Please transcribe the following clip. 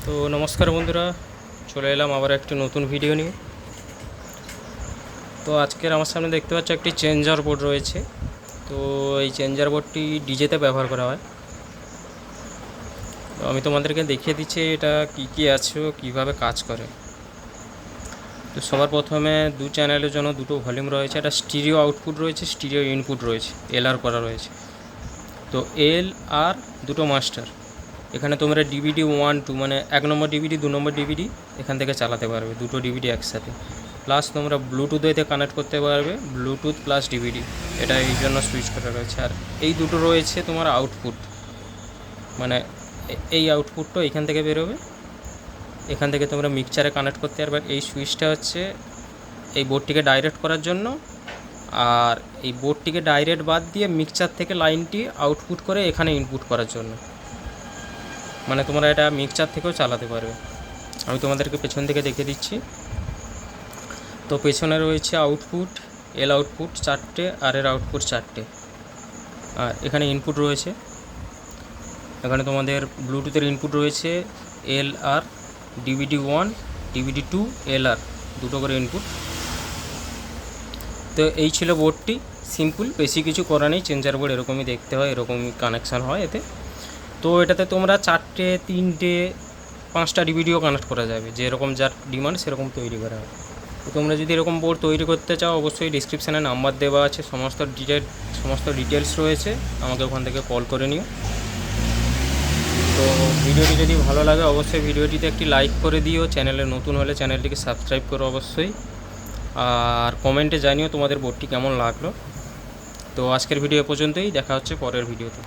তো নমস্কার বন্ধুরা, চলে এলাম আবার একটি নতুন ভিডিও নিয়ে। তো আজকের আমার সামনে দেখতে পাচ্ছ একটি চেঞ্জার বোর্ড রয়েছে। তো এই চেঞ্জার বোর্ডটি ডিজেতে ব্যবহার করা হয়। তো আমি তোমাদেরকে দেখিয়ে দিচ্ছি এটা কি আছে ও কীভাবে কাজ করে। তো সবার প্রথমে দু চ্যানেলের জন্য দুটো ভলিউম রয়েছে, একটা স্টিরিও আউটপুট রয়েছে, স্টিরিও ইনপুট রয়েছে, এলআর করা রয়েছে। তো এল আর দুটো মাস্টার, এখানে তোমরা ডিভিডি 1 2 মানে 1 নম্বর ডিভিডি 2 নম্বর ডিভিডি এখান থেকে চালাতে পারবে, দুটো ডিভিডি একসাথে। প্লাস তোমরা ব্লুটুথে কানেক্ট করতে পারবে, ব্লুটুথ প্লাস ডিভিডি, এটা এই জন্য সুইচ করা রয়েছে। আর এই দুটো রয়েছে তোমার আউটপুট, মানে এই আউটপুটটা এখান থেকে বেরোবে, এখান থেকে তোমরা মিক্সচারে কানেক্ট করতে পারবে। এই সুইচটা হচ্ছে এই বোর্ডটিকে ডাইরেক্ট করার জন্য, আর এই বোর্ডটিকে ডাইরেক্ট বাদ দিয়ে মিক্সচার থেকে লাইনটি আউটপুট করে এখানে ইনপুট করার জন্য, মানে তোমরা এটা মিক্সচার থেকেও চালাতে পারবে। আমি তোমাদেরকে পেছন থেকে দেখিয়ে দিচ্ছি। তো পেছনে রয়েছে আউটপুট, এল আউটপুট 4টে, আর এর আউটপুট 4টে, আর এখানে ইনপুট রয়েছে। এখানে তোমাদের ব্লুটুথের ইনপুট রয়েছে এল আর, ডিভিডি 1 ডিভিডি 2 এল আর, দুটো করে ইনপুট। তো এই ছিল বোর্ডটি, সিম্পল, বেশি কিছু করা নেই। চেঞ্জার বোর্ড এরকমই দেখতে হয়, এরকমই কানেকশান হয় এতে। তো এটাতে তোমরা 4টে 3টে 5টা ডিভিডিও কানেক্ট করা যাবে, যেরকম যার ডিমান্ড সেরকম তৈরি করা হবে। তো তোমরা যদি এরকম বোর্ড তৈরি করতে চাও, অবশ্যই ডিসক্রিপশানে নাম্বার দেওয়া আছে, সমস্ত ডিটেলস রয়েছে, আমাকে ওখান থেকে কল করে নিও। তো ভিডিওটি যদি ভালো লাগে অবশ্যই ভিডিওটিতে একটি লাইক করে দিও, চ্যানেলে নতুন হলে চ্যানেলটিকে সাবস্ক্রাইব করো অবশ্যই, আর কমেন্টে জানিও তোমাদের বোর্ডটি কেমন লাগলো। তো আজকের ভিডিও পর্যন্তই, দেখা হচ্ছে পরের ভিডিওতে।